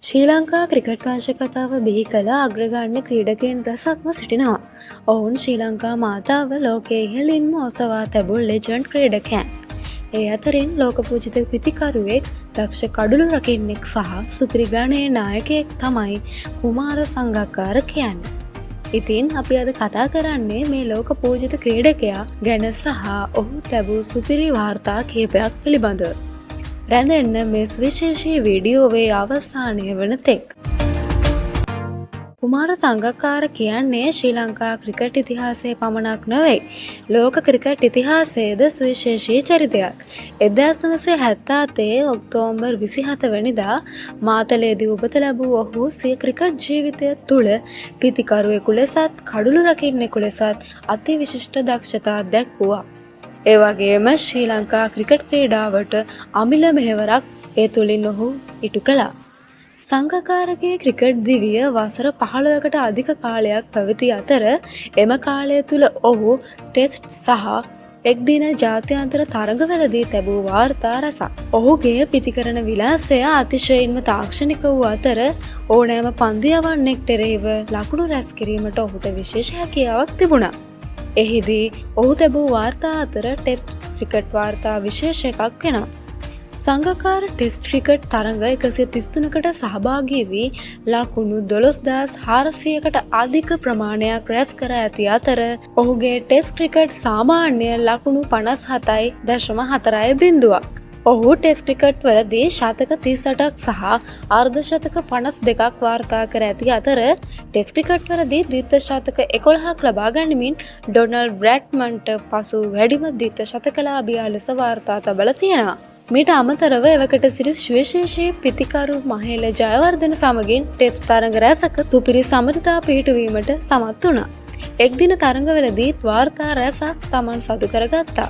ශ්‍රී Lanka cricket වංශකතාව බිහි කළ අග්‍රගණ්‍ය ක්‍රීඩකයන් රැසක්ම සිටිනවා. ඔවුන් ශ්‍රී ලංකා මාතාව ලෝකයේ ඉහළින්ම ඔසවා තැබූ ලෙජන්ඩ් ක්‍රීඩකයන්. ඒ අතරින් ලෝකපූජිත පිතිකරුවෙක්, දක්ෂ කඩුළු රකින්නෙක් සහ සුපිරි ගණයේ නායකයෙක් තමයි කුමාර සංගක්කාර කියන්නේ. ඉතින් අපි අද කතා කරන්නේ මේ ලෝකපූජිත ක්‍රීඩකයා ගැන සහ ඔහු තැබූ සුපිරි වාර්තා කිහිපයක් පිළිබඳව. රැඳෙන්න මේ සුවිශේෂී වීඩියෝවේ අවසානය වන තෙක්. කුමාර සංගක්කාර කියන්නේ ශ්‍රී ලංකා ක්‍රිකට් ඉතිහාසයේ පමණක් නොවේ, ලෝක ක්‍රිකට් ඉතිහාසයේද සුවිශේෂී චරිතයක්. 1977 ඔක්තෝබර් 27 වැනිදා මාතලේදී උපත ලැබූ ඔහු සිය ක්‍රිකට් ජීවිතය තුළ පිතිකරුවෙකු ලෙසත් කඩුළු රකින්නෙකු ලෙසත් අති විශිෂ්ට දක්ෂතා දැක්වුවා. ඒ වගේම ශ්‍රී ලංකා ක්‍රිකට් ක්‍රීඩාවට අමිල මෙහෙවරක් ඒ තුළින් ඔහු ඉටු කළා. සංගක්කාරගේ ක්‍රිකට් දිවිය වසර 15කට අධික කාලයක් පැවති අතර එම කාලය තුළ ඔහු ටෙස්ට් සහ එක්දින ජාත්‍යන්තර තරඟවලදී තැබූ වාර්තා රැසක්. ඔහුගේ පිතිකරන විලාසය අතිශයින්ම තාක්ෂණික වූ අතර ඕනෑම පන්දු යවන්නෙක්ට එරෙහිව ලකුණු රැස් කිරීමට ඔහුට විශේෂ හැකියාවක් තිබුණා. එහිදී ඔහු තැබූ වාර්තා අතර ටෙස්ට් ක්‍රිකට් වාර්තා විශේෂ එකක් වෙනවා. සංගක්කාර ටෙස්ට් ක්‍රිකට් තරඟ 133කට සහභාගී වී ලකුණු 12400කට අධික ප්‍රමාණයක් රැස් කර ඇති අතර ඔහුගේ ටෙස්ට් ක්‍රිකට් සාමාන්‍ය ලකුණු 57.4 බිංදුවක්. ඔහු ටෙස්ට් ක්‍රිකට් වලදී ශතක 38ක් සහ අර්ධ ශතක 52ක් වාර්තා කර ඇති අතර ටෙස්ට් ක්‍රිකට් වලදී ද්විත ශතක 11ක් ලබා ගනිමින් ඩොනල්ඩ් බ්‍රැඩ්මන්ට පසු වැඩිම ද්විත ශතකලාභියා ලෙස වාර්තා තබලා තියෙනවා. මීට අමතරව එවකට සිටි සුවිශේෂී පිතිකරු මහේල ජයවර්ධන සමගින් ටෙස්ට් තරඟ රැසක සුපිරි සමථතා පිහිටුවීමට සමත් වුණා. එක්දින තරඟවලදී වාර්තා රැසක් තමන් සතු කරගත්තා.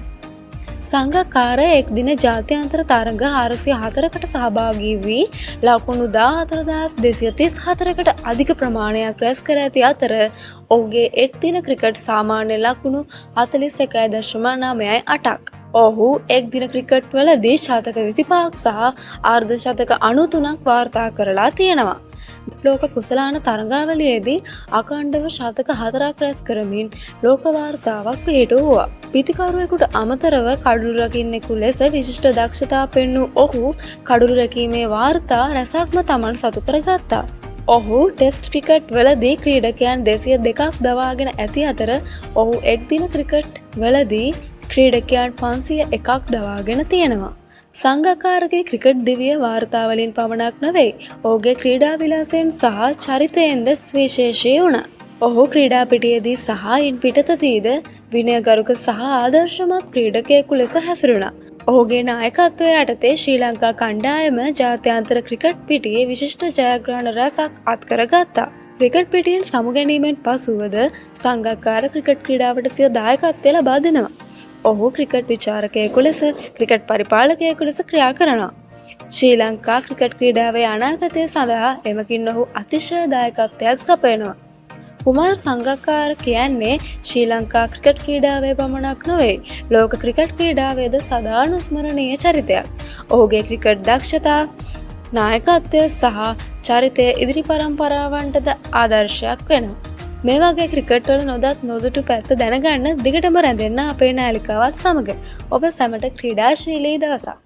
සංගක්කාර එක්දින ජාත්‍යන්තර තරඟ 404කට සහභාගී වී ලකුණු 14234කට අධික ප්‍රමාණයක් රැස් කර ඇති අතර ඔහුගේ එක්දින ක්‍රිකට් සාමාන්‍ය ලකුණු 41.9ක්. ඔහු එක්දින ක්‍රිකට් වලදී ශතක 25ක් සහ අර්ධ ශතක 93ක් වාර්තා කරලා තියෙනවා. ලෝක කුසලාන තරඟාවලියේදී අඛණ්ඩව ශතක 4ක් රැස් කරමින් ලෝක වාර්තාවක් පිහිටුවා. පිතිකරුවෙකුට අමතරව කඩුළු රකින්නෙකු ලෙස විශිෂ්ට දක්ෂතා පෙන්වූ ඔහු කඩුළු රැකීමේ වාර්තා රැසක්ම තමන් සතු කරගත්තා. ඔහු ටෙස්ට් ක්‍රිකට් වලදී ක්‍රීඩකයන් 202ක් දවාගෙන ඇති අතර ඔහු එක්දින ක්‍රිකට් වලදී ක්‍රීඩකයන් 501ක් දවාගෙන තියෙනවා. සංගක්කාරගේ ක්‍රිකට් දිවිය වාර්තාවලින් පමණක් නොවේ, ඔහුගේ ක්‍රීඩා විලාසයෙන් සහ චරිතයෙන්ද විශේෂී වුණා. ඔහු ක්‍රීඩා පිටියේදී සහ ඉන් පිටතදීද විනයගරුක සහ ආදර්ශමත් ක්‍රීඩකයෙකු ලෙස හැසිරුණා. ඔහුගේ නායකත්වය යටතේ ශ්‍රී ලංකා කණ්ඩායම ජාත්‍යන්තර ක්‍රිකට් පිටියේ විශිෂ්ට ජයග්‍රහණ රැසක් අත්කරගත්තා. ක්‍රිකට් පිටියෙන් සමුගැනීමෙන් පසුවද සංගක්කාර ක්‍රිකට් ක්‍රීඩාවට සිය දායකත්වය ලබා දෙනවා. ඔහු ක්‍රිකට් විචාරකයෙකු ලෙස ක්‍රිකට් පරිපාලකයෙකු ලෙස ක්‍රියා කරනවා. ශ්‍රී ලංකා ක්‍රිකට් ක්‍රීඩාවේ අනාගතය සඳහා එමකින් ඔහු අතිශය දායකත්වයක් සපයනවා. කුමාර සංගක්කාර කියන්නේ ශ්‍රී ලංකා ක්‍රිකට් ක්‍රීඩාවේ පමණක් නොවේ, ලෝක ක්‍රිකට් ක්‍රීඩාවේද සදානුස්මරණීය චරිතයක්. ඔහුගේ ක්‍රිකට් දක්ෂතා, නායකත්වය සහ චරිතය ඉදිරි පරම්පරාවන්ටද ආදර්ශයක් වෙනවා. මේ වගේ ක්‍රිකට් වල නොදත් නොදුටු පැත්ත දැනගන්න දිගටම රැඳෙන්න අපේ නාලිකාවත් සමග. ඔබ සැමට ක්‍රීඩාශීලී දවසක්.